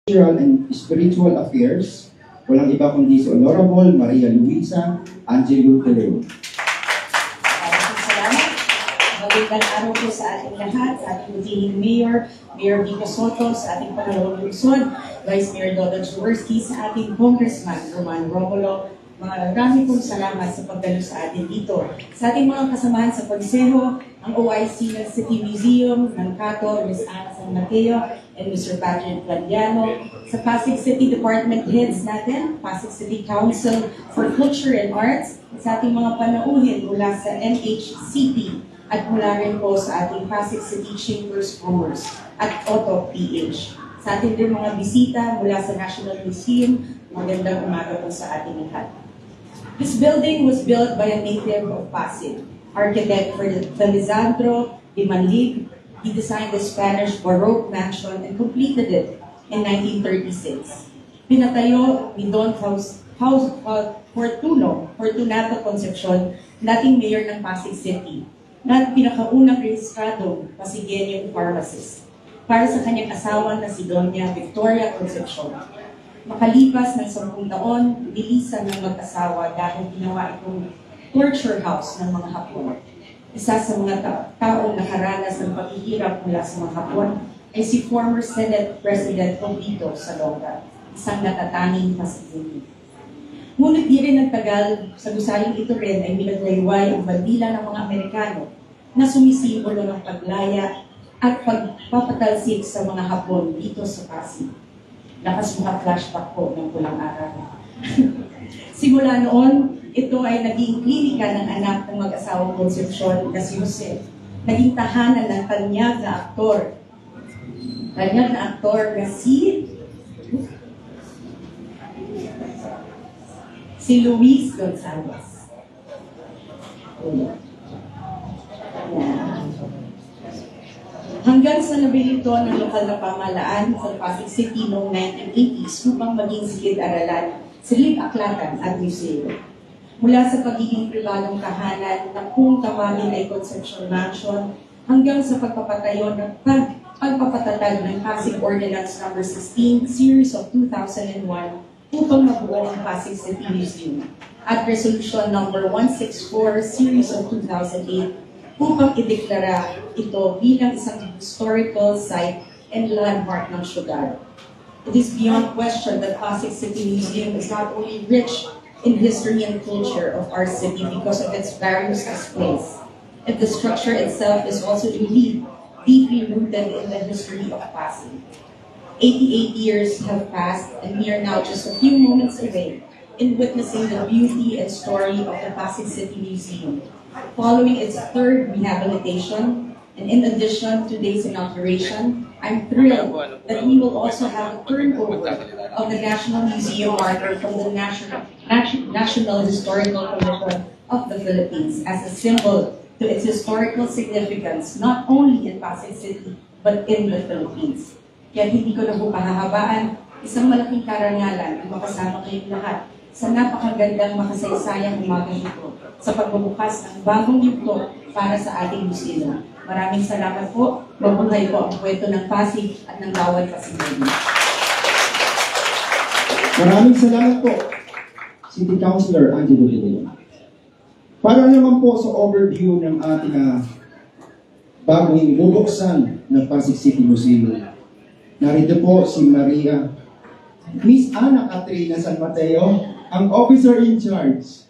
Cultural and Spiritual Affairs, walang iba kundi si Honorable Maria Luisa Angelo Teleo. Salamat. Magandang araw po sa ating lahat, sa ating Mutilin Mayor, Mayor Vico Soto, sa ating Pangalawang Lungsod, Vice Mayor Dodo Jaworski, sa ating Congressman Roman Romulo. Marami pong salamat sa pagdalo sa atin dito. Sa ating mga kasamahan sa Konseho, ang OIC ng City Museum, ng Cato, Ms. Ana San Mateo, and Mr. Patrick Gladiano, sa Pasig City Department Heads natin, Pasig City Council for Culture and Arts, sa ating mga panauhin mula sa NHCP, at mula rin po sa ating Pasig City Chambers Commerce at Auto PH. Sa ating din mga bisita mula sa National Museum, magandang umaga po sa ating lahat. This building was built by a native of Pasig, architect Felizandro de Manlig. He designed the Spanish Baroque mansion and completed it in 1936. Pinatayo ni Don Fortunato Concepcion, dating mayor ng Pasig City, na pinakaunang rehistradong Pasigueño pharmacist, para sa kanyang asawa na si Doña Victoria Concepcion. Makalipas ng 10 taon, nilisan ng mag-asawa dahil ginawa itong torture house ng mga Hapon. Isa sa mga taong nakaranas ng paghihirap mula sa mga Hapon ay si former Senate President Obito Salonga, isang natatanging Pasigueño. Ngunit di rin nagtagal, sa gusayang ito rin ay minaglayway ang bandila ng mga Amerikano na sumisimbolo ng paglaya at pagpapatalsik sa mga Hapon dito sa Pasig. Lakas mga flashback po ng pulang araw. Simula noon, ito ay naging klinika ng anak ng mag-asawang Concepcion na si Jose. Naging tahanan ng tanyag na aktor. Tanyag na aktor na si Luis Gonzalez. Hanggang sa nabilito ng lokal na pamahalaan sa Pasig City noong 1980s upang maging silid-aralan, silid-aklatan at museo. Mula sa pagiging pribadong tahanan na kung tawagin ay Concepcion Mansion, hanggang sa pagpapatatag ng Pasig Ordinance No. 16, Series of 2001, upang mabuo ang Pasig City Museum, at Resolution No. 164, Series of 2008, upang ideklara ito bilang isang historical site and landmark ng syudad. It is beyond question that Pasig City Museum is not only rich in history and culture of our city because of its various displays, and the structure itself is also indeed deeply rooted in the history of Pasig. 88 years have passed, and we are now just a few moments away in witnessing the beauty and story of the Pasig City Museum, following its 3rd rehabilitation. And in addition to today's inauguration, I'm thrilled that we will also have a turnover of the National Museum marker from the National Historical Commission of the Philippines as a symbol to its historical significance, not only in Pasig City, but in the Philippines. Kaya hindi ko na po pahahabaan, isang malaking karangalan ang makasama kayong lahat sa napakagandang makasaysayang umaga ito sa pagbubukas ng bagong yugto para sa ating museo. Maraming salamat po. Mabuhay po ang kwento ng Pasig at ng bawat Pasigeno. Maraming salamat po, City Councilor Angelo Teleo. Para naman po sa overview ng ating bagong bubuksan ng Pasig City Museum, narito po si Miss Ana Catrina San Mateo, ang officer in charge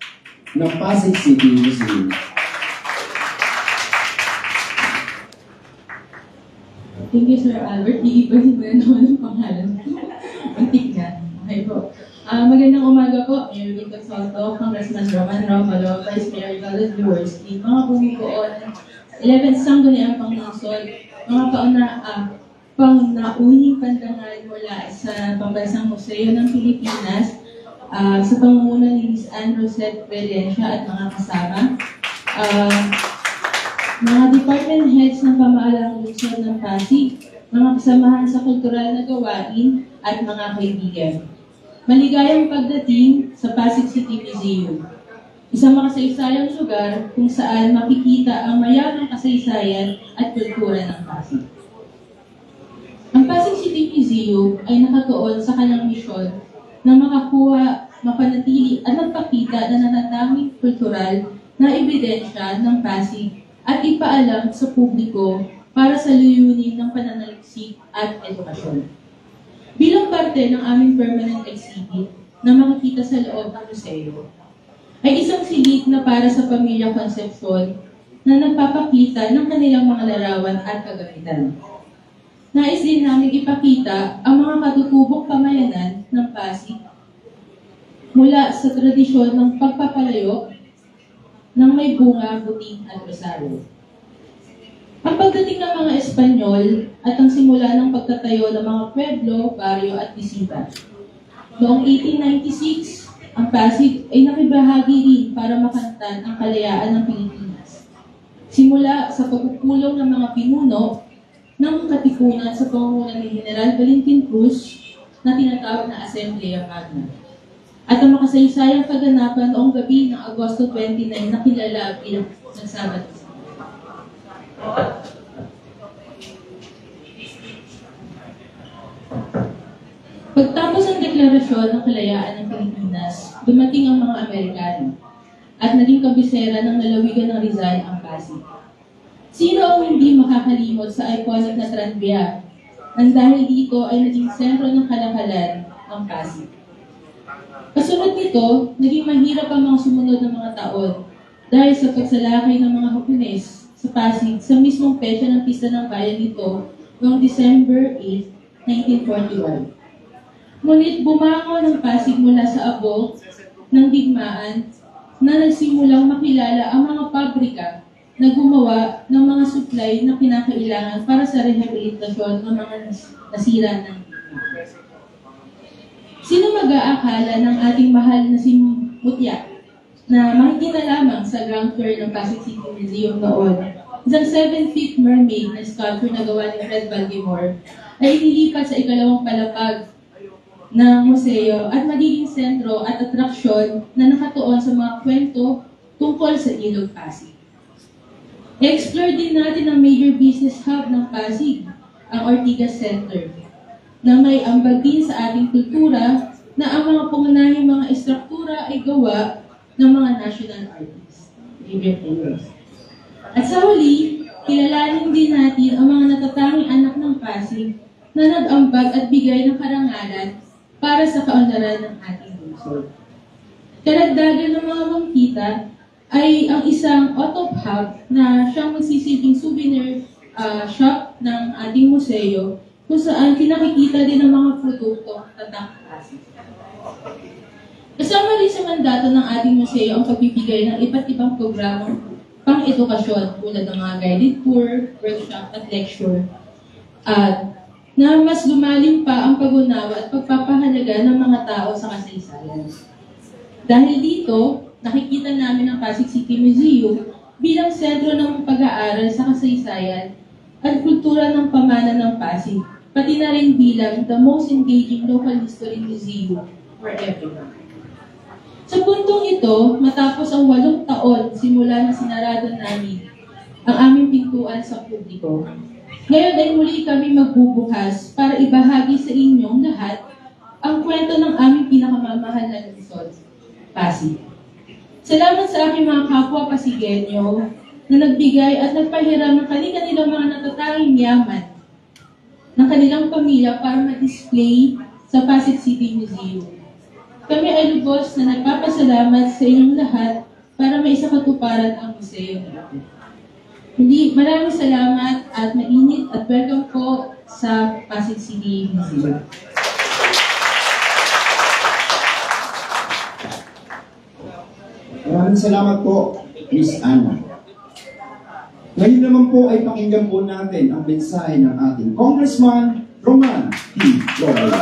ng Pasig City Museum. Thank you, Sir Albert. Iibahin mo na naman ang pangalan. Untik na. Okay po. Magandang umaga po, Mayor Vico Soto, Congressman Roman Romulo, Vice Mayor Dodo Jaworski, mga bumubuo ng 11th Sangguniang Panglungsod, mga pangunahing pandangal mula sa Pambansang Museo ng Pilipinas, sa pangunguna ni Ms. Ann Rosette Valencia at mga kasama, mga department heads ng pamahalang lungsod ng Pasig, mga kasamahan sa kultural na gawain, at mga kaibigan. Maligayang pagdating sa Pasig City Museum, isang makasaysayang lugar kung saan makikita ang mayamang kasaysayan at kultura ng Pasig. Ang Pasig City Museum ay nakatuon sa kanyang misyon na makakuha, mapanatili at magpakita na natatanging kultural na ebidensya ng Pasig at ipaalam sa publiko para sa layunin ng pananaliksik at edukasyon. Bilang parte ng aming permanent exhibit na makikita sa loob ng museo, ay isang silid na para sa pamilya Concepcion na nagpapakita ng kanilang mga larawan at kagamitan. Nais din namin ipakita ang mga katutubong pamayanan ng Pasig mula sa tradisyon ng pagpapalayo ng may bunga, buting at rosaryo. Ang pagdating ng mga Espanyol at ang simula ng pagtatayo ng mga pueblo, baryo at disipa. Noong 1896, ang Pasig ay nakibahagi rin para makantan ang kalayaan ng Pilipinas. Simula sa pagpupulong ng mga pinuno ng katipunan sa pangunguna ni General Valentin Cruz na tinatawag na Asamblea Magna. At ang makasaysayang kaganapan noong gabi ng Agosto 29 na kilala bilang Sabado. Pagtapos ng deklarasyon ng kalayaan ng Pilipinas, dumating ang mga Amerikano at naging kabisera ng lalawigan ng Rizal ang Pasig. Sino ang hindi makakalimot sa iconic na tranvia nang dahil dito ay naging sentro ng kalakalan ang Pasig. Kasunod nito, naging mahirap ang mga sumunod na mga taon dahil sa pagsalakay ng mga Hapones sa Pasig sa mismong petsa ng pista ng bayan nito noong December 8, 1941. Ngunit bumangon ang Pasig mula sa abo ng digmaan na nagsimulang makilala ang mga pabrika na gumawa ng mga supply na kinakailangan para sa rehabilitasyon ng mga nasira ng digmaan. Sino mag-aakala ng ating mahal na si Mutya na makikita lamang sa ground floor ng Pasig City Museum noon, isang 7-feet mermaid na sculpture na gawa ni Fred Baltimore ay inilipat sa ikalawang palapag ng museo at magiging sentro at atraksyon na nakatuon sa mga kwento tungkol sa Ilog Pasig. I-explore din natin ang major business hub ng Pasig, ang Ortigas Center, na may ambag din sa ating kultura na ang mga pangunahing mga estruktura ay gawa ng mga national artists. At sa huli, kilalanin din natin ang mga natatanging anak ng Pasig na nag-ambag at bigay ng karangalan para sa kaunlaran ng ating lungsod. Karagdagan ng mga mangkita ay ang isang auto hub na siyang magsisilbing souvenir shop ng ating museo kung saan pinakikita din ang mga produkto tatak Pasig. Kasama rin sa mandato ng ating museo ang pagbibigay ng iba't ibang programang pang-edukasyon tulad ng mga guided tour, workshop at lecture at na mas lumalim pa ang pag-unawa at pagpapahalaga ng mga tao sa kasaysayan. Dahil dito, nakikita namin ang Pasig City Museum bilang sentro ng pag-aaral sa kasaysayan at kultura ng pamana ng Pasig, pati na rin bilang the most engaging local history museum for everyone. Sa puntong ito, matapos ang 8 taon simula na sinarado namin ang aming pintuan sa publiko, ngayon ay muli kami magbubukas para ibahagi sa inyong lahat ang kwento ng aming pinakamamahal na lungsod, Pasig. Salamat sa aking mga kapwa Pasigenyo na nagbigay at nagpahiram ng kanilang mga natatanging yaman ng kanilang pamilya para ma-display sa Pasig City Museum. Kami ay lubos na nagpapasalamat sa inyong lahat para may isakatuparan ang museo natin. Hindi, maraming salamat at mainit at welcome po sa Pasig City Museum. Maraming salamat po, Miss Anna. Ngayon naman po ay pakinggan po natin ang mensahe ng ating Congressman Roman T. Joel.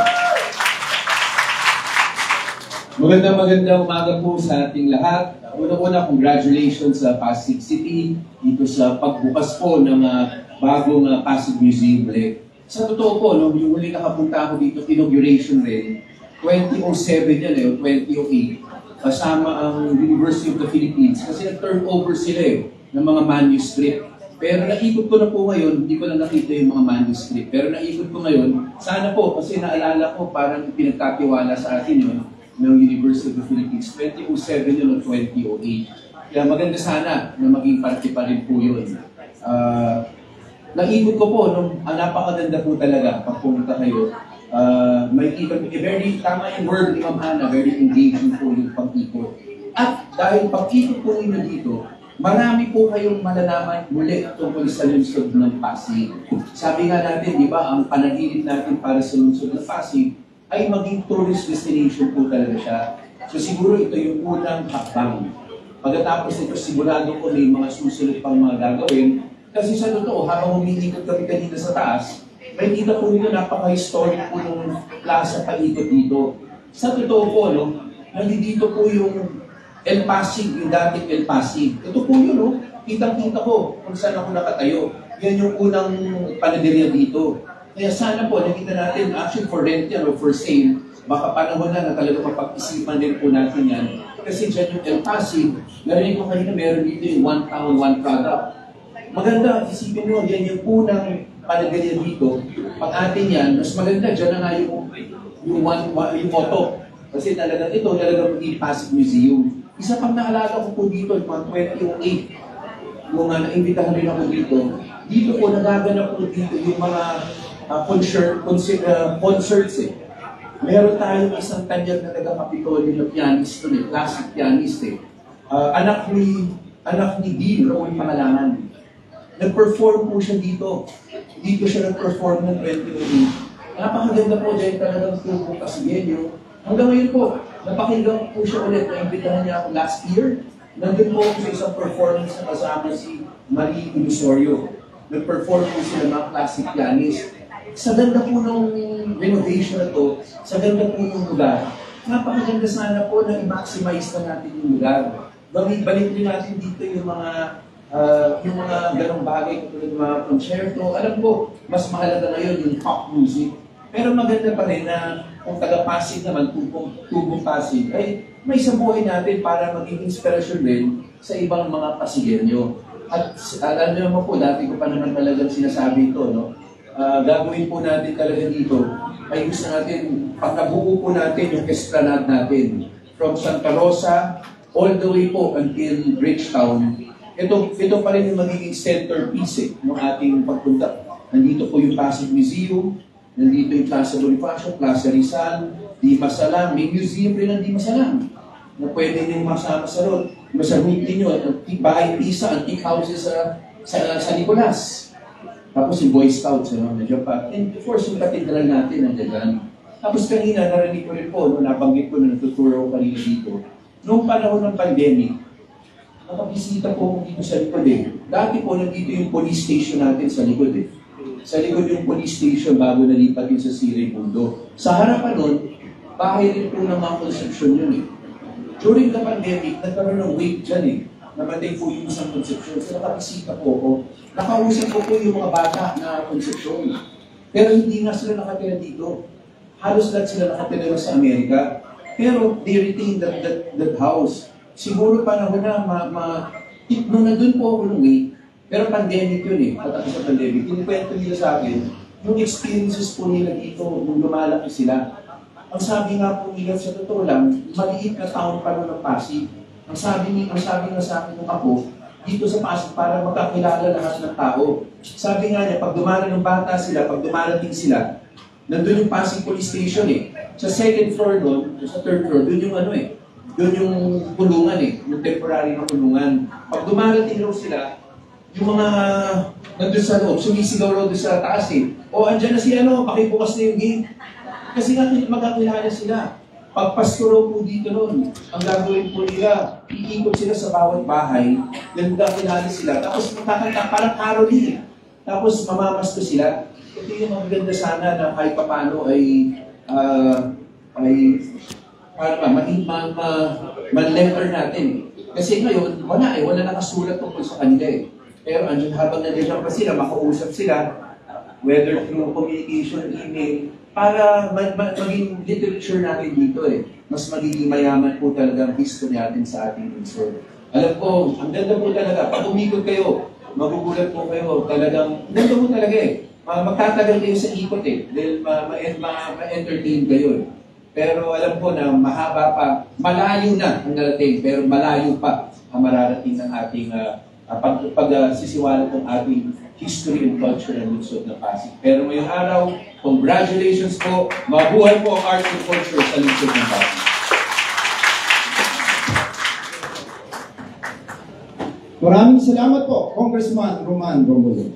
Magandang umaga po sa ating lahat. Una-una, congratulations sa Pasig City dito sa pagbukas po ng bagong Pasig Museum ulit. Sa totoo po, yung huli nakapunta ako dito, inauguration rin, 2007 yan o 2008, kasama ang University of the Philippines kasi nag-turnover sila ng mga manuscript. Pero naikot ko na po ngayon, hindi ko lang nakita yung mga manuscript. Pero naikot ko ngayon, sana po, kasi naalala ko parang pinagkatiwala sa atin yun ng University of the Philippines, 2007 yun o 2008. Kaya maganda sana na maging parte pa rin po yun. Naikot ko po, napakaganda po talaga pag pumunta kayo. May ikot, very tama yung word ni Ma'am Hana, very engaging po yung pag-ikot. At dahil pag-ikot po ninyo dito, marami po kayong malalaman muli tungkol sa lungsod ng Pasig. Sabi nga natin, di ba, ang panaginip natin para sa lungsod ng Pasig ay maging tourist destination po talaga siya. So siguro ito yung unang hakbang. Pagkatapos nito, sigurado ko may mga susunod pang mga gagawin. Kasi sa totoo, habang humiikot kami kanina sa taas, may kita po nyo napaka-historic po ng plaza paikot dito. Sa totoo po, nandito po yung El Pasig, yung dating El Pasig. Ito po yun, kitang-kita ko kung saan ako nakatayo. Yan yung unang panaderya dito. Kaya sana po, nakita natin, actually for rent yan o for sale, baka panahon na talaga mapag-isipan din po natin yan. Kasi dyan yung El Pasig, narinig ko kanina meron dito yung one town, one product. Maganda, isipin nyo, yan yung unang panaderya dito. Pag atin yan, mas maganda, dyan na nga yung motto. Kasi talagang ito, talagang maging Pasig Museum. Isa pang naalala ko po dito, mga 2008, nung naimbitahan rin ako dito po nagaganap po dito yung mga concerts eh. Meron tayong isang tanyag na taga-Kapitolyo na pianist doon classic pianist eh. Anak ni Dean, Raul Pangalangan. Nag-perform po siya dito. Dito siya nag-perform ng 2008. Napakaganda po dyan talagang tubo Kasigenyo. Hanggang ngayon po, napakinggan po siya ulit. Naimbitahan niya ako last year. Nandun po sa isang performance na kasama si Marie Ilusorio. Nag-perform po sila mga classic pianist. Sa ganda po ng renovation na to, sa ganda po ng lugar, napakaganda sana po na i-maximize na natin yung lugar. Balik din natin dito yung mga ganong bagay, katulad ng mga konsyerto. Alam ko, mas mahalaga ngayon yung pop music. Pero maganda pa rin na kung taga-Pasig naman, tubong Pasig, ay may sabuhay natin para maging inspirasyon din sa ibang mga Pasigenyo. At alam niyo naman po, dati ko pa naman talagang sinasabi ito, gagawin po natin talaga dito, ay gusto natin, pagkabuo po natin yung esplanade natin. From Santa Rosa, all the way po until Bridgetown. Ito pa rin yung magiging centerpiece ng ating pagpunta. Nandito po yung Pasig Museum, nandito yung Plaza Bonifacio, Plaza Rizal, Dimas Salam, may museum rin ng Dimas Salam na pwede nyo masama sa road. Masagutin nyo, bahay pisa, antique houses sa Nicolas. Tapos yung Boy Scouts, nandiyan pa. And of course, yung katedral natin, nandiyan. Tapos kanina, narinig ko rin po, nabanggit ko na natuturo ko kanina dito. Noong panahon ng pandemic, nakabisita po ako dito sa likod eh. Dati po, nandito yung police station natin sa likod eh. Sa likod yung police station bago nalipat yun sa Siray Mundo. Sa harapan nun, bahay rin po ng mga construction yun eh. During the pandemic, nagkaroon ng wave dyan eh. Namatay po yung isang construction. So nakabisita po ako. Nakausap ko po yung mga bata na construction. Pero hindi nga sila nakatira dito. Halos lahat sila nakatira sa Amerika. Pero they retain that house. Siguro panahon na nung nandun po ako nung wave, pero pandemic yun eh, patapos sa pandemic. Kinikwento nila sa akin, yung experiences po nila dito nung lumalaki sila. Ang sabi nga po nila sa totoo lang, maliit na taon pa ng Pasig. Ang sabi nga sa akin ng ako, dito sa Pasig para magkakilala lahat ng tao. Sabi nga niya, pag dumarating ng bata sila, pag dumarating sila, nandun yung Pasig Police Station eh. Sa second floor doon, sa third floor, doon yung doon yung kulungan eh, yung temporary na kulungan. Pag dumarating raw sila, yung mga nandun sa loob, sumisigaw raw doon sa taas eh. O, andyan na si pakibukas na yung gate. Kasi nga magkakilala sila. Pag Pasko raw po dito noon, ang gagawin po nila, iikot sila sa bawat bahay, then magkakilala sila. Tapos magkakanta, parang caroling. Tapos mamamasko sila. Ito yung maganda sana na kahit papano ay man-letter natin. Kasi ngayon, wala nakasulat tungkol sa kanila eh. Pero habang nandiyan pa sila, makausap sila, whether through communication, email, para maging literature natin dito eh. Mas magiging mayaman po talaga ang history natin sa ating lungsod. Alam ko, ang ganda po talaga. Pag umikot kayo, magugulat po kayo, talagang, ganda mo talaga eh. Magtatagal kayo sa ikot eh, dahil ma-entertain kayo eh. Pero alam ko na mahaba pa, malayo na ang narating, pero malayo pa ang mararating ng ating pagsisiwalat ng ating history and culture ng lungsod ng Pasig. Pero ngayong araw, congratulations po, mabuhay po ang art and culture sa lungsod ng Pasig. Maraming salamat po, Congressman Roman Romulo.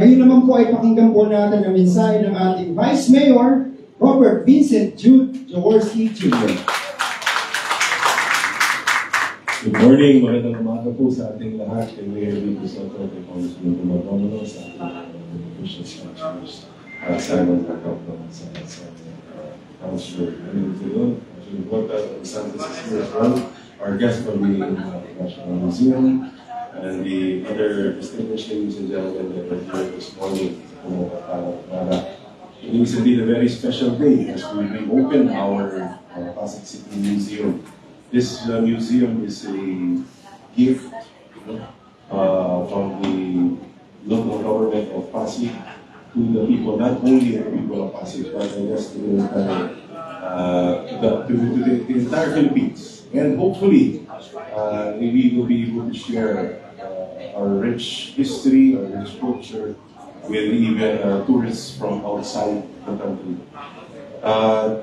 Ngayon naman po ay pakinggan po natin ang mensahe ng ating Vice Mayor, Robert Vincent Jude Jaworski Jr. Good morning, magandang umaga po sa ating lahat. Kay Mayor Vico Soto, kay Congressman Roman Romulo, sa ating officials, councilors, Simon Pagkakot, sa councilor Manila, Councilor Bota, Santos is here as well. Our guest from the National Museum, and the other distinguished ladies and gentlemen that are here this morning. It is indeed a very special day as we reopen our Pasig City Museum. This museum is a gift from the local government of Pasig to the people, not only the people of Pasig, but I guess to the entire Philippines. And hopefully, we will be able to share our rich history, our rich culture, with even tourists from outside the country.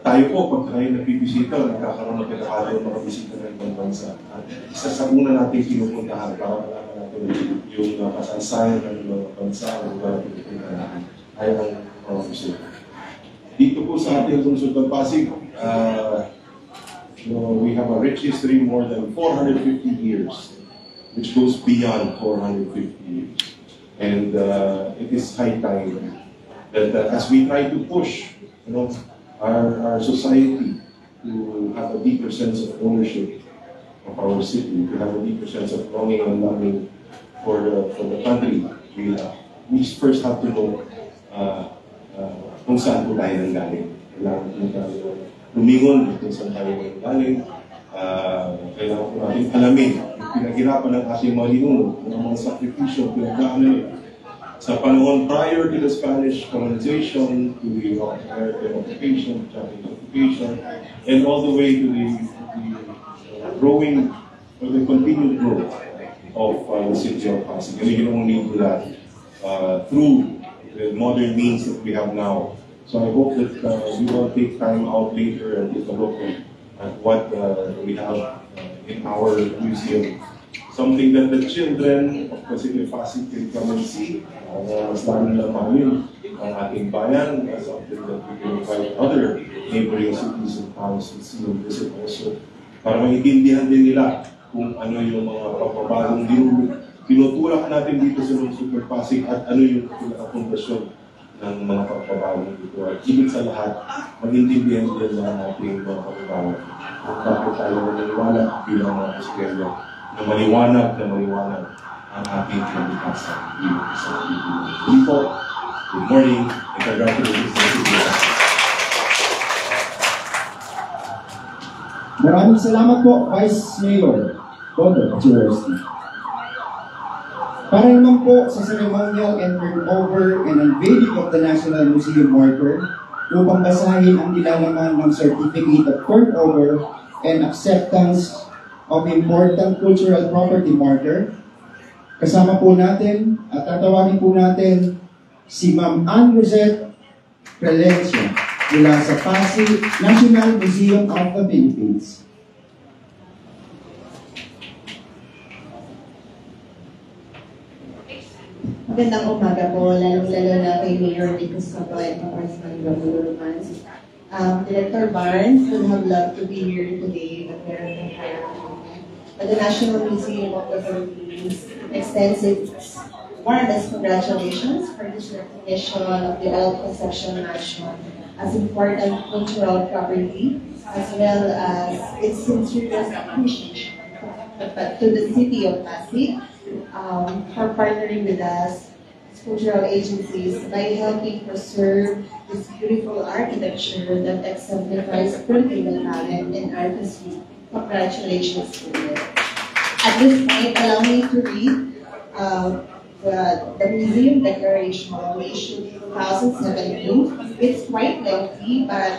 Tayo po, pag tayo nagbibisita, nagkakaroon ng pinakalayo mga bisita ng ibang bansa. Isa sa una natin pinupuntahan para malaman natin yung kasaysayan ng mga bansa o lugar na pinupuntahan natin ay ang mga museo. Dito po sa ating lungsod ng Pasig, we have a rich history, more than 450 years, which goes beyond 450 years. And it is high time that as we try to push, our society to have a deeper sense of ownership of our city, to have a deeper sense of longing and loving for the country, we first have to know kung saan po tayo nanggaling. Kailangan po tayo lumingon kung saan tayo nanggaling. Kailangan po natin alamin yung pinaghirapan ng ating mga ninuno, ng mga sakripisyo, pinagdaanan sa panahon prior to the Spanish colonization, to the American occupation, Japanese occupation, and all the way to the growing, or the continued growth of the city of Pasig. And we can only do that through the modern means that we have now. So I hope that we will take time out later and take a look at what we have in our museum. Something that the children of Pasig can come and see. Mas lalo na mahal ang ating bayan. Something that we can invite other neighboring cities and towns to see and visit also. Para maintindihan din nila kung ano yung mga pagpapagong tinutulak natin dito sa lungsod ng Pasig at ano yung pinaka-pundasyon ng mga pagpapagong dito. At higit sa lahat, mag-intindihan din ng ating mga pagpapagong. Kung bakit tayo maniwala bilang mga Pasigelo na maliwanag ang ating kalikasan. Good morning and congratulations to you. Maraming salamat po, Vice Mayor Robert Jaworski. Para naman po sa ceremonial and turnover and unveiling of the National Museum marker upang basahin ang nilalaman ng Certificate of Turnover and Acceptance of Important Cultural Property marker, kasama po natin at tatawagin po natin si Ma'am Ann Rosette Prelencia mula sa Pasig National Museum of the Philippines. Magandang umaga po, lalong-lalo na kay Mayor Vico Soto at Congressman Romulo. Director Barnes would have loved to be here today, but meron ng kaya. But the National Museum of the Philippines extends its warmest congratulations for this recognition of the Old Conception Mansion as important cultural property, as well as its sincerest appreciation to the city of Pasig for partnering with us, cultural agencies, by helping preserve this beautiful architecture that exemplifies Filipino talent and artistry. Congratulations to you. At this point, allow me to read the museum declaration we issued in 2017. It's quite lengthy, but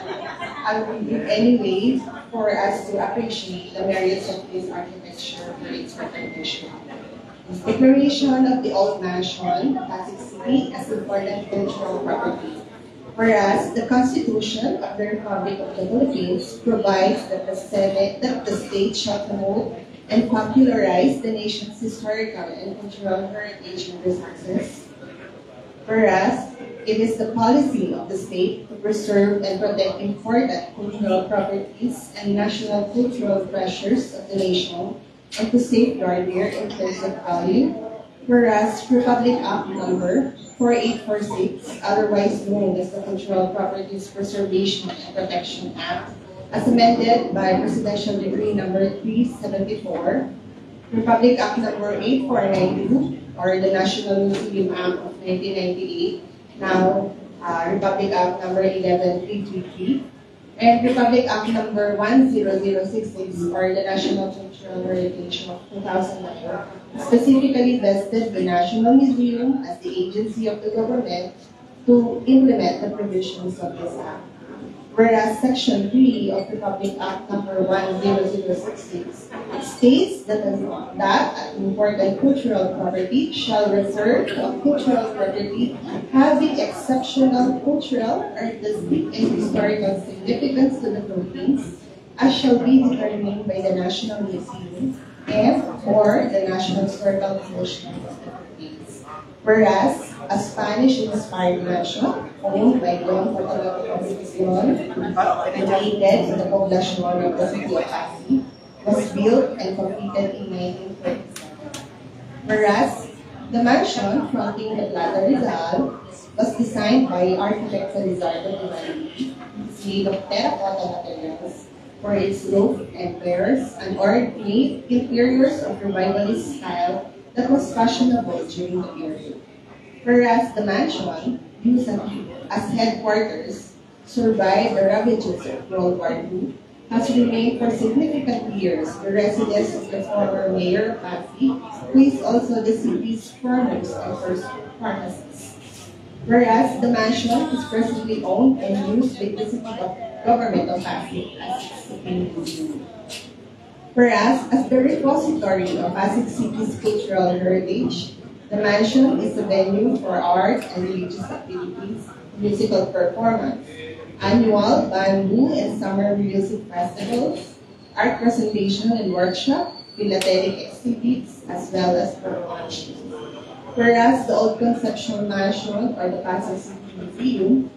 anyway, for us to appreciate the merits of this architecture for its recognition. Declaration of the Old Mansion, Pasig City, as important cultural property. Whereas the Constitution of the Republic of the Philippines provides that the state shall promote and popularize the nation's historical and cultural heritage and resources. Whereas it is the policy of the state to preserve and protect important cultural properties and national cultural treasures of the nation and to safeguard their intrinsic value. Whereas Republic Act number 4846, otherwise known as the Cultural Properties Preservation and Protection Act, as amended by Presidential Decree number 374, Republic Act number 8492, or the National Museum Act of 1998, now Republic Act number 11333, and Republic Act number 10066, or the National Cultural Heritage of 2009, specifically vested the National Museum as the agency of the government to implement the provisions of this act. Whereas Section 3 of Republic Act number 10066 states that an important cultural property shall refer to a cultural property having exceptional cultural, artistic, and historical significance to the Philippines, as shall be determined by the National Museum and or the National Historical Commission of the Philippines. Whereas a Spanish-inspired mansion owned by Don Bartolome Concepcion, located in the poblacion of the city of Pasig, was built and completed in 1927. Whereas the mansion fronting the Plaza Rizal was designed by architect Felizardo Duvalli. It's made of terracotta materials for its roof and piers and ornate interiors of revivalist style that was fashionable during the period. Whereas the mansion, used as headquarters, survived the ravages of World War II, has remained for significant years the residence of the former mayor of Pasig, who is also the city's foremost and first pharmacist. Whereas the mansion is presently owned and used by the city government of Pasig as its city museum. Whereas, as the repository of Pasig City's cultural heritage, the mansion is a venue for art and religious activities, musical performance, annual bamboo and summer music festivals, art presentation and workshop, philatelic exhibits, as well as performances. Whereas the Old Concepcion Mansion, or the Pasig City Museum,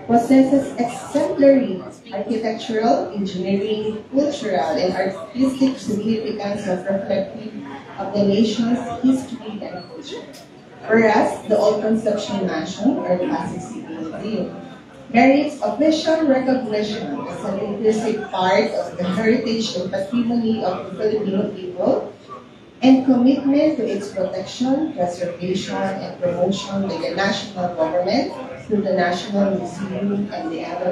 possesses exemplary architectural, engineering, cultural, and artistic significance of reflective of the nation's history and culture. Whereas the Old Concepcion Mansion, or the Pasig City Museum, merits official recognition as an intrinsic part of the heritage and patrimony of the Filipino people, and commitment to its protection, preservation, and promotion by the national government through the National Museum and the other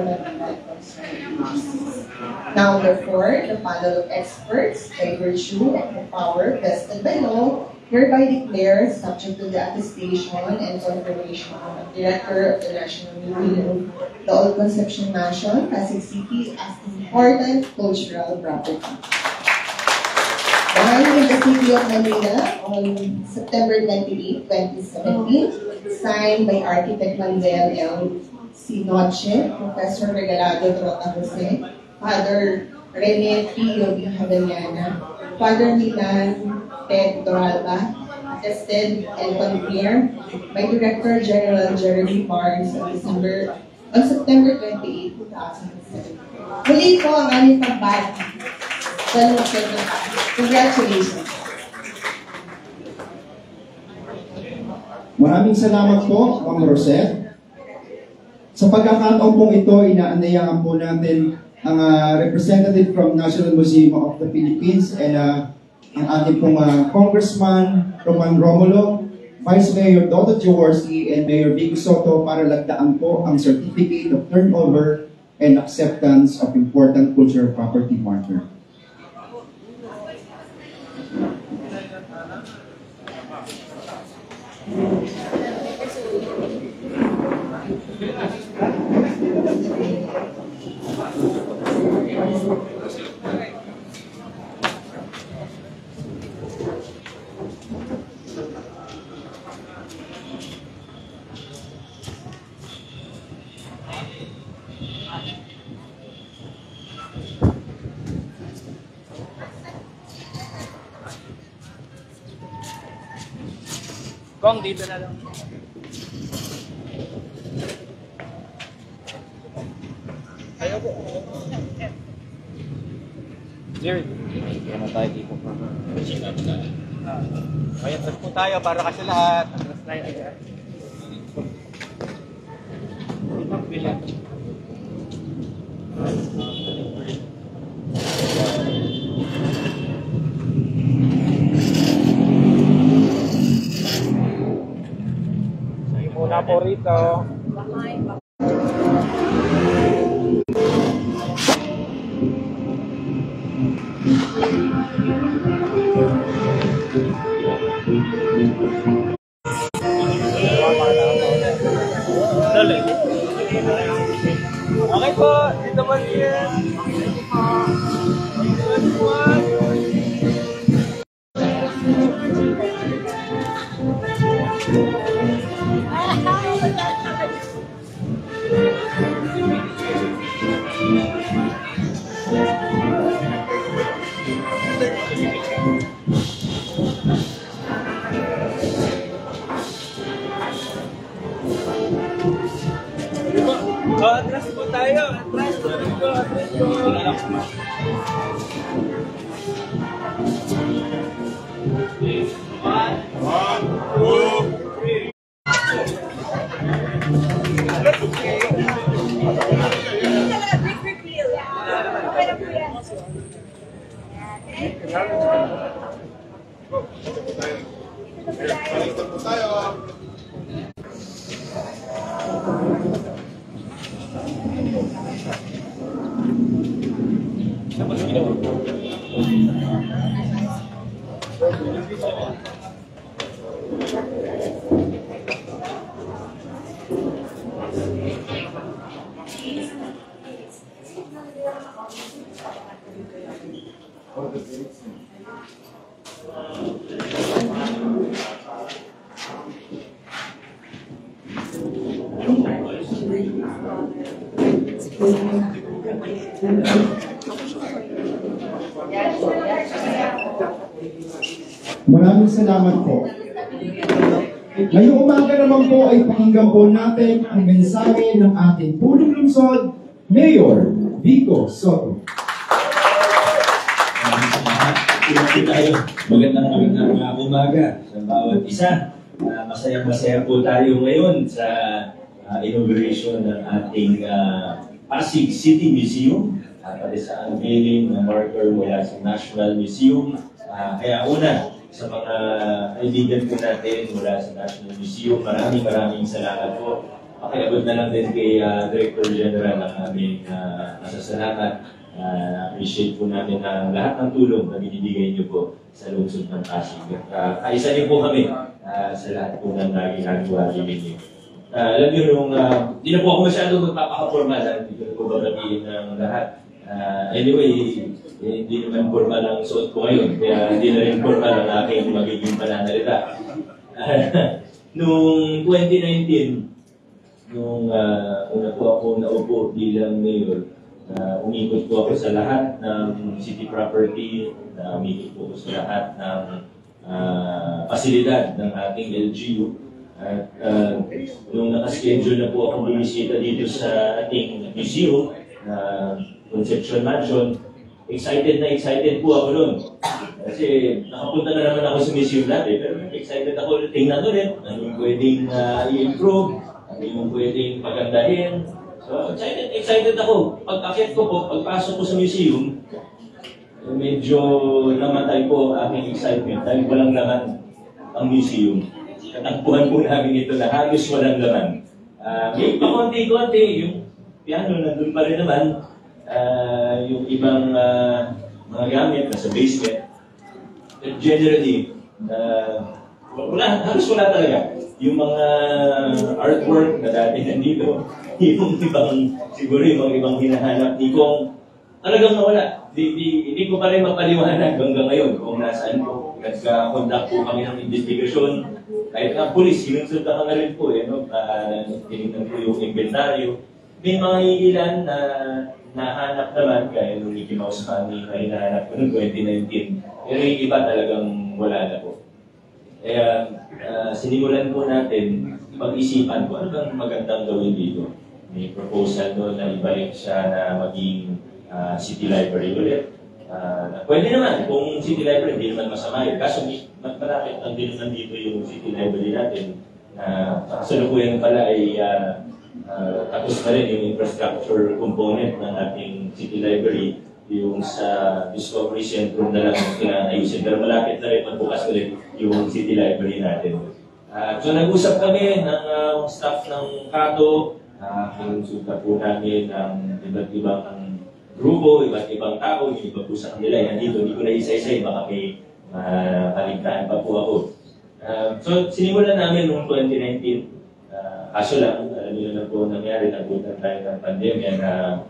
concerned agencies. Now, therefore, the panel of experts, by virtue of the power vested by law, hereby declare, subject to the attestation and confirmation of the Director of the National Museum, the Old Concepcion Mansion, Pasig City, as an important cultural property. Done in the city of Manila on September 28, 2017, signed by Architect Manuel L. C. Noche, Professor Regalado Trota Jose, Father Rene Pio D. Havellana, Father Milan Ted Toralba, attested and confirmed by Director General Jeremy Barnes on September 28, 2007. Muli po ang aming pagbati. Congratulations. Maraming salamat po, Ma'am Rosette. Sa pagkakataon pong ito, inaanyayahan po natin ang representative from National Museum of the Philippines and ang ating pong Congressman Roman Romulo, Vice Mayor Dodo Jaworski, and Mayor Vico Soto para lagdaan po ang Certificate of Turnover and Acceptance of Important Cultural Property Marker. Kong, dito na lang. Ayaw po. Jerry. Kaya na tayo dito. May atras po tayo para kasi lahat. Atras tayo agad. Dito, bilang. Muna po rito. Okay po, dito po yan. Atras po tayo. Atras po. Atras po. One, two, three. Maraming salamat po. Ngayong umaga naman po ay pakinggan po natin ang mensahe ng ating punong lungsod, Mayor Vico Soto. Magandang umaga sa bawat isa. Masayang-masaya po tayo ngayon sa inauguration ng ating Pasig City Museum at sa unveiling ng marker mula sa National Museum. Kaya una, sa mga kaibigan po natin mula sa National Museum, maraming salamat po. Pakiabot na lang din kay Director General ng aming masasalamat. Appreciate po namin ang lahat ng tulong na binibigay niyo po sa lungsod ng Pasig. Kaisa niyo po kami sa lahat po ng ginagawa ninyo. Alam niyo nung, di na po ako masyado magpapaka-formal, hindi ko na po babagiin ng lahat. Anyway, hindi naman formal ang suot ko ngayon, kaya hindi na rin formal ang aking magiging pananalita. Noong 2019, nung una po ako naupo bilang mayor, umikot po ako sa lahat ng city property, umikot po ako sa lahat ng pasilidad ng ating LGU. At nung nakaschedule na po akong bumisita dito sa ating museum, Concepcion Mansion, excited po ako noon. Kasi nakapunta na naman ako sa museum natin, pero excited ako tingnan ko rin ano yung pwedeng i-improve, ano yung pwedeng pagandahin. So excited ako. Pag-akit ko po, pagpasok ko sa museum, medyo namatay po ang aking excitement dahil walang laman ang museum. Katagpuan po namin ito na halos walang laman. May pakonti-konti, yung piano nandun pa rin naman. Yung ibang mga gamit nasa basement. But generally, halos wala talaga. Yung mga artwork na dati nandito, yung ibang, siguro yung ibang hinahanap ni Kong, talagang nawala. Hindi ko pa rin mapaliwanag hanggang ngayon kung nasaan po. Nagka-conduct po kami ng investigasyon. Kahit ang pulis, sinunsulta na rin po. Tinignan po yung inventaryo. May mga ilan na nahanap naman, gaya ng Mickey Mouse Family na hinahanap ko noong 2019. Pero yung iba talagang wala na po. Kaya sinimulan po natin, pag-isipan ko, ano bang magandang gawin dito? May proposal doon na ibalik siya na maging City Library ulit. Pwede naman, kung City Library, hindi naman masama yun. Kaso malapit lang din naman dito yung City Library natin. Kasalukuyan pala ay tapos na rin yung infrastructure component ng ating City Library, yung sa Discovery Centrum na lang kailangan ayusin. Pero malapit na rin magbukas ulit yung City Library natin. So nag-usap kami ng staff ng Kato, kinonsulta po namin ng iba't ibang grupo, iba't ibang tao, yung iba po sa kanila, nandito, hindi ko na isa-isa, baka may kaligtaan pa po ako. So sinimulan namin noong 2019, kaso lang, alam niyo na po nangyari, nagutan tayo ng pandemya na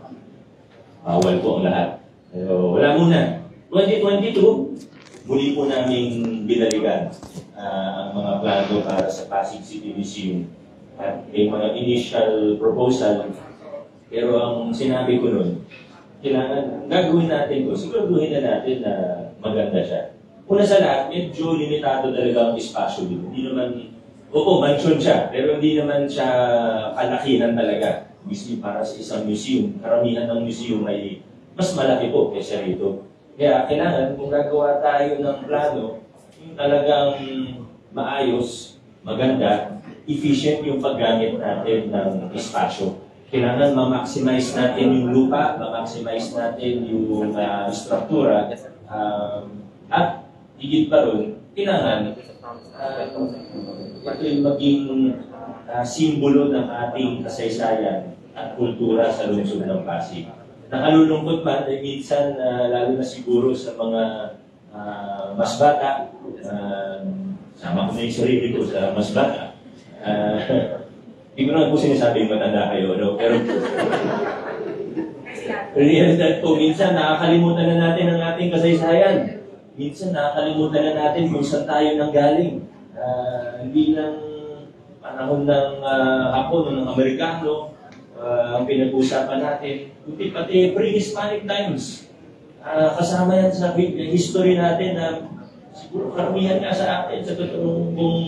bawal po ang lahat. Pero wala muna. 2022, muli po namin binalikan ang mga plano para sa Pasig City Museum. At may mga initial proposal, pero ang sinabi ko nun, kailangan gagawin natin to, siguraduhin na natin na maganda siya. Una sa lahat, medyo limitado talaga ang espasyo dito. Hindi naman, mansion siya, pero hindi naman siya kalakihan talaga. Ibig para sa isang museum, karamihan ng museum ay mas malaki po kaysa rito. Kaya kailangan, kung gagawa tayo ng plano, yung talagang maayos, maganda, efficient yung paggamit natin ng espasyo. Kailangan ma-maximize natin yung lupa, ma-maximize natin yung struktura, at higit pa ron, kailangan ito yung maging simbolo ng ating kasaysayan at kultura sa lungsod ng Pasig. Nakalulungkot man ay minsan, lalo na siguro sa mga mas bata, sama ko na yung sarili ko sa mas bata, hindi ko naman po sinasabing matanda kayo, no? Pero realidad po, minsan nakakalimutan na natin ang ating kasaysayan. Minsan nakakalimutan na natin kung saan tayo nanggaling. Hindi lang panahon ng Hapon o ng Amerikano ang pinag-uusapan natin, kundi pati pre-Hispanic times. Kasama yan sa history natin na siguro karamihan nga sa atin, sa totoong kung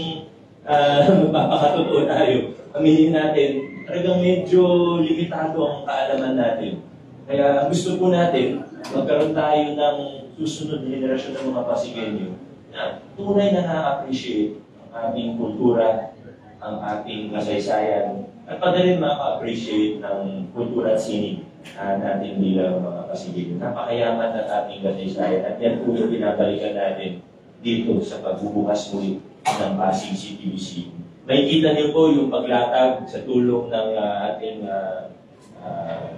magpapakatotoo tayo, aminin natin, talagang medyo limitado ang kaalaman natin. Kaya gusto po natin, magkaroon tayo ng susunod na generasyon ng mga Pasigenyo na tunay na na-appreciate ang ating kultura, ang ating kasaysayan, at padaling maka-appreciate ng kultura at sining natin bilang mga Pasigenyo. Napakayaman ng ating kasaysayan at yan po yung pinabalikan natin dito sa pagbubukas muli ng Pasig City Museum. Makikita niyo po yung paglatag sa tulong ng ating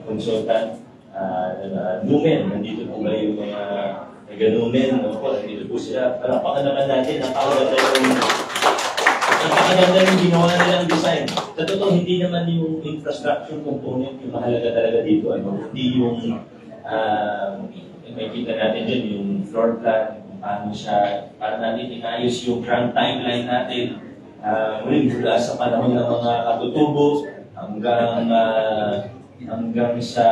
consultant, Numen. Nandito po ba yung mga taga-Numen? Nandito po sila. Palapakan naman natin. Napakaganda yung ginawa nilang design. Sa totoo, hindi naman yung infrastructure component yung mahalaga talaga dito. Hindi yung makikita natin dyan, yung floor plan, kung paano siya, para natin inayos yung grand timeline natin. Muli mula sa panahon ng mga katutubo hanggang sa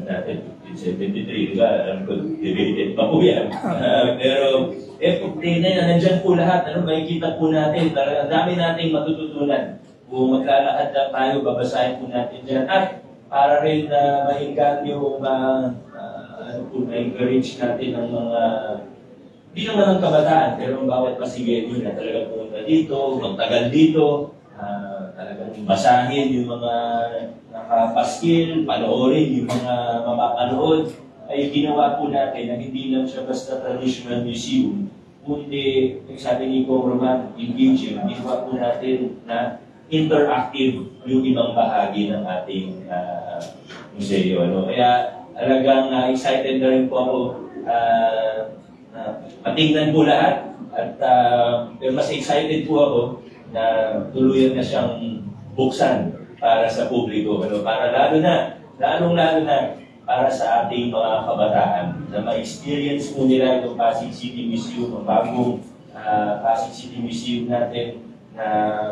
natin 73, diba? Alam ko, debated pa po yan. Pero, nandyan po lahat. Makikita po natin. Ang dami nating matututunan. Kung maglalakad lang tayo, babasahin po natin dyan. At para rin mahingan yung ma-encourage natin ng mga hindi naman ang kabataan, pero ang bawat Pasigenyo na talagang pumunta dito, magtagal dito, talagang basahin yung mga nakapaskil, panoorin yung mga mapapanood, ay ginawa po natin na hindi lang siya basta traditional museum, kundi, sabi ni Kong Roman, engaging, ginawa po natin na interactive yung ibang bahagi ng ating museo. Kaya talagang excited na rin po ako patingnan po lahat At mas excited po ako na tuluyan na siyang buksan para sa publiko. Para lalong-lalo na para sa ating mga kabataan na ma-experience po nila itong Pasig City Museum, ang bagong Pasig City Museum natin, na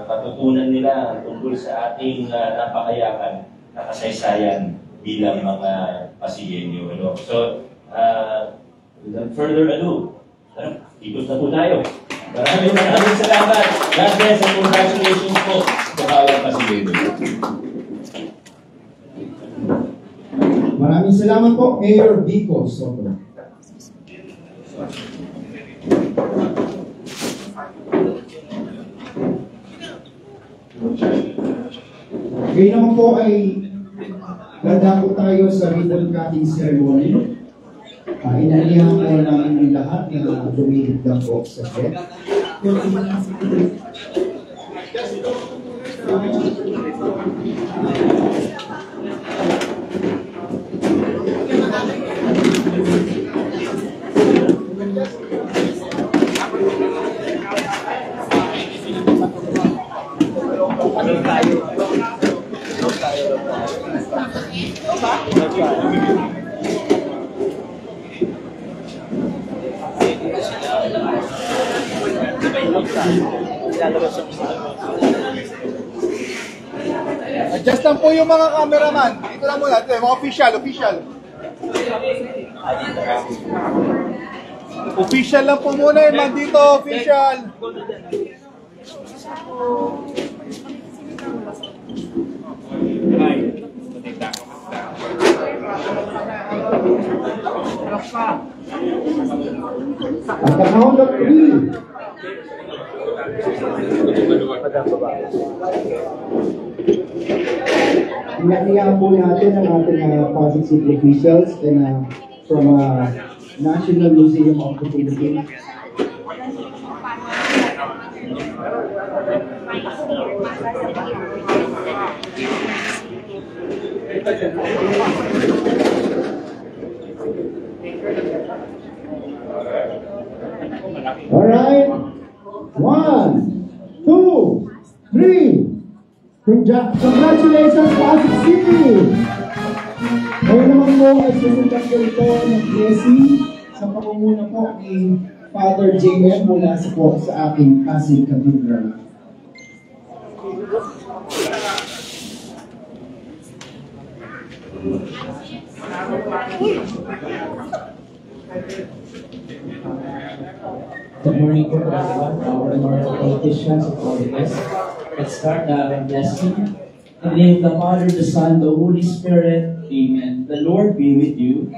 matutunan nila tungkol sa ating napakayaman na kasaysayan bilang mga Pasigenyo. So, without further ado, ikot na po tayo. Maraming salamat. God bless and congratulations po sa bawat Pasigenyo. Maraming salamat po, Mayor Vico Soto. Ngayon naman po ay ganda po tayo sa ribbon cutting ceremony. Inalihan po namin ang lahat na lumilip lang po sa set. Adjust lang po yung mga cameraman. Dito lang muna. Ito, mga official. Official lang po muna yun, man dito. Official. At the count of 3. Inalihan po natin ang ating Pasig City officials and from National Museum of the Philippines. All right. 1, 2, 3. Congratulations, Pasig City! Ngayon naman po ay susundan ko ito ng blessing sa pamumuna po ni Father J.M. mula sa aking Pasig Cathedral. Good morning to everyone, our honorable politicians and all the guests. Let's start the blessing. In the name of the Father, the Son, the Holy Spirit. Amen. The Lord be with you.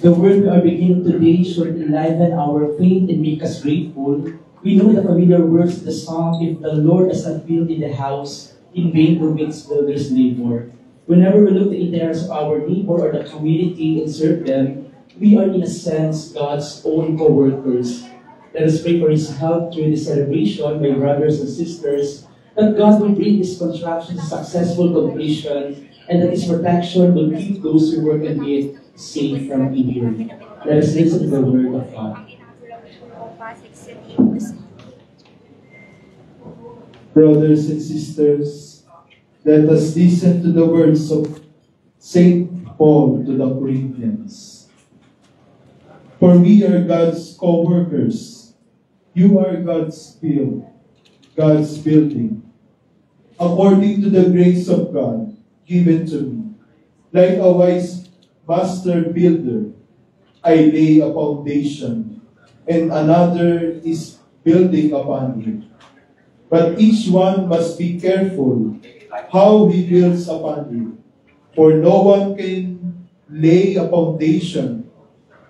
The word we are beginning today should enliven our faith and make us grateful. We know the familiar words of the song, if the Lord has not built in the house, in vain do its builders labor. Whenever we look at the interests of our neighbor or the community and serve them, we are in a sense God's own co-workers. Let us pray for His help through this celebration, my brothers and sisters, that God will bring this construction to successful completion and that His protection will keep those who work on it safe from evil. Let us listen to the word of God. Brothers and sisters, let us listen to the words of St. Paul to the Corinthians. For we are God's co-workers. You are God's building. According to the grace of God given to me, like a wise master builder, I lay a foundation, and another is building upon it. But each one must be careful how he builds upon it. For no one can lay a foundation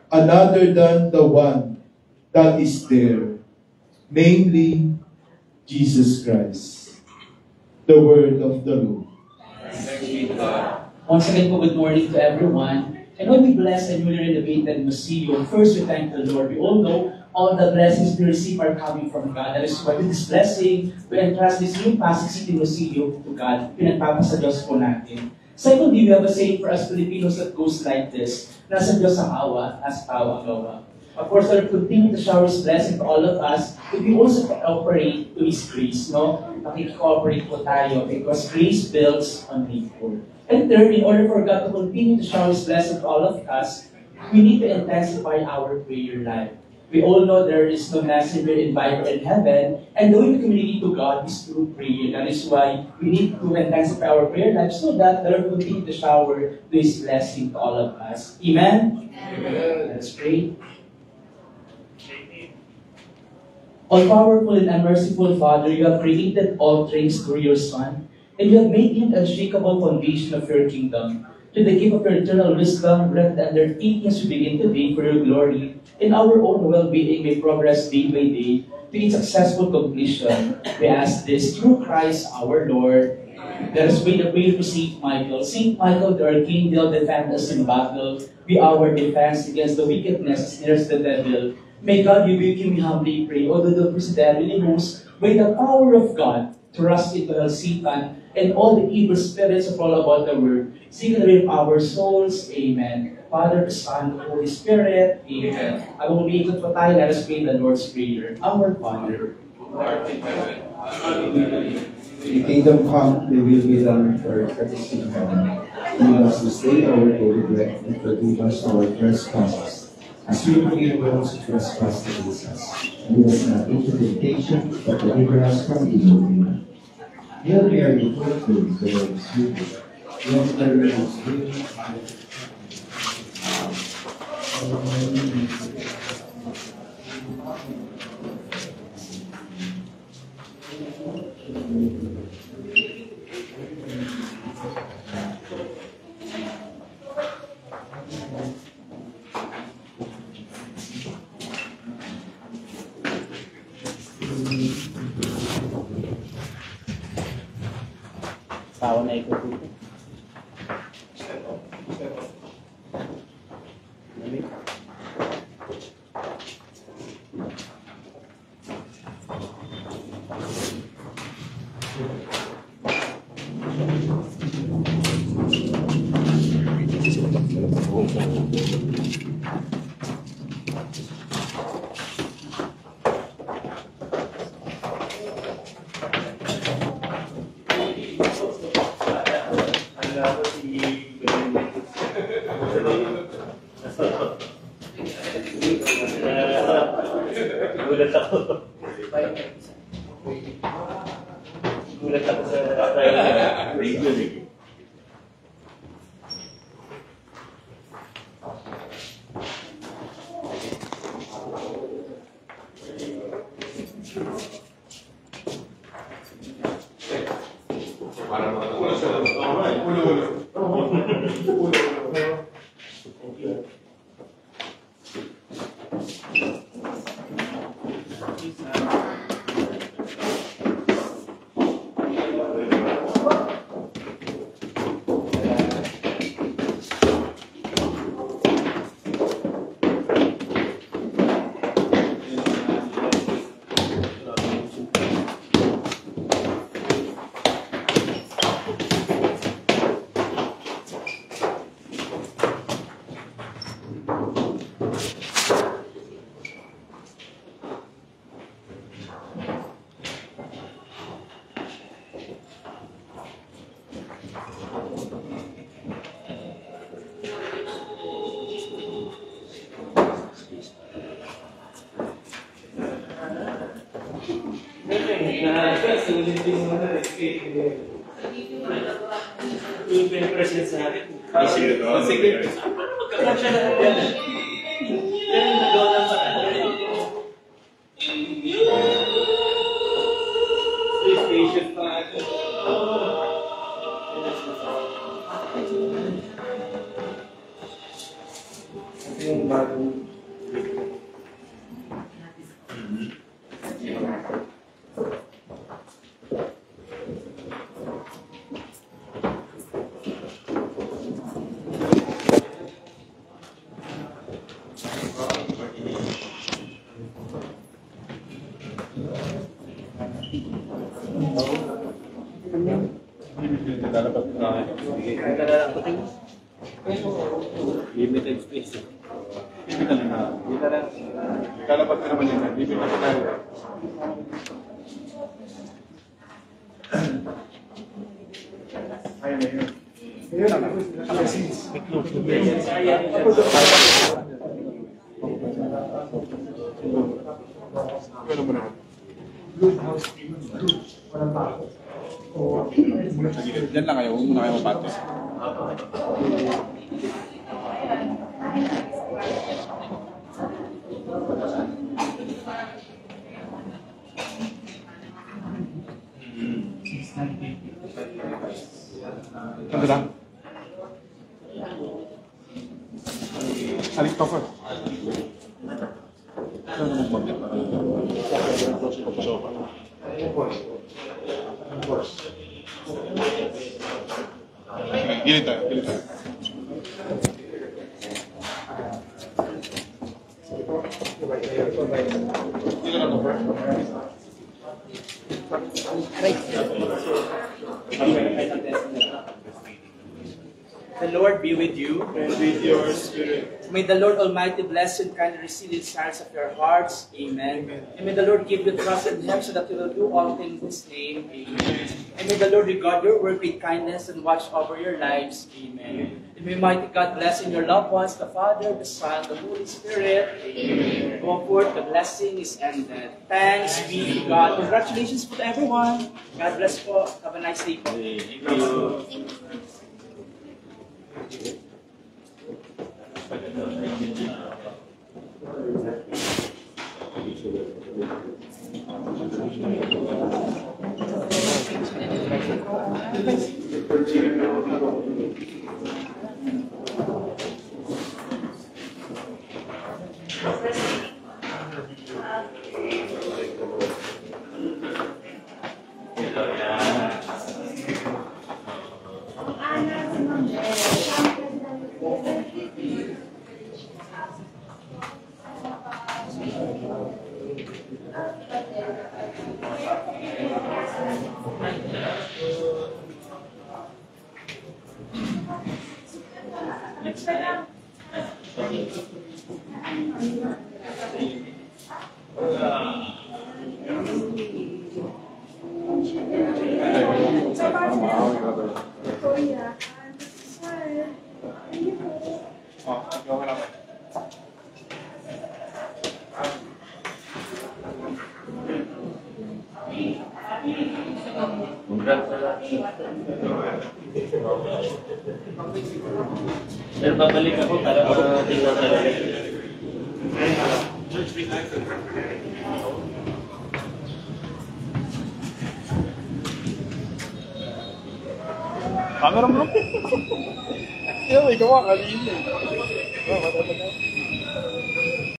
another than the one that is there, namely Jesus Christ. The word of the Lord. Once again po, good morning to everyone. And when we bless a newly renovated museum, first we thank the Lord. We all know all the blessings we receive are coming from God. That is why with this blessing, we entrust this new Pasig City Museum to God. Pinagpapasa Diyos po natin. Secondly, we have a saying for us Filipinos that goes like this: nasa Diyos ang awa, nasa tao ang gawa. Of course, Lord, continue to shower His blessing to all of us. If we also cooperate to His grace, no? Makikooperate po tayo because grace builds on faithful. And third, in order for God to continue to shower His blessing to all of us, we need to intensify our prayer life. We all know there is no messenger invited in heaven, and the way we communicate to God is through prayer. That is why we need to intensify our prayer life so that the Lord will continue to shower His blessing to all of us. Amen? Amen. Let's pray. All-powerful and merciful Father, you have created all things through your Son, and you have made Him the unshakable foundation of your kingdom. To the gift of your eternal wisdom, grant that undertakings we begin today for your glory, and our own well-being may progress day by day to its successful completion. We ask this through Christ our Lord. Let us pray the prayer to Saint Michael. Saint Michael, the archangel, defend us in battle. Be our defense against the wickedness that snares the devil. May God rebuke him, we humbly pray. Although the heavenly hosts, by the power of God, thrust into hell Satan and all the evil spirits of all about the world, seek the relief of our souls. Amen. Father, Son, Holy Spirit. Amen. I will be able to tayo. Let us pray the Lord's Prayer. Our Father, who art in heaven, hallowed be thy name. The kingdom come, the will be done on earth as it is in heaven. Give us this day our daily bread, and forgive us our trespasses, as we forgive those who trespass against us. And lead us not into temptation, but deliver us from evil. Amen. Hail Mary, full of grace, the Lord is with you. Blessed are you amongst women, tao na ito po. Gulat ako sa radio eh. Yung present sa akin. Sige. Paano magkakaroon siya ng yan? Yan ang nagawa ng paraan. PlayStation pa ako. Ito yung bagong Dapat na. Kaya ka na lang. Limited space. Limited na. Kalapat ka naman yun. Limited na tayo. Ayun na yun. Ayun na. Diyan lang kayo. Huwag muna kayo mapato. Ito lang. Alik to ko. Ano naman bagay para gilid tayo, gilid tayo. Dito na to, bro. The Lord be with you. And with your spirit. May the Lord Almighty bless you and kindly receive the desires of your hearts. Amen. And may the Lord give you trust in Him so that you will do all things in His name. Amen. And may the Lord regard your work with kindness and watch over your lives. Amen. And may mighty God bless in your loved ones, the Father, the Son, the Holy Spirit. Amen. Go forth, the blessing is ended. Thanks be to God. Congratulations to everyone. God bless po. Have a nice day po. Thank you. Pero babalik ako para tingnan talaga. Camera mo. Ikaw, ikaw kanina.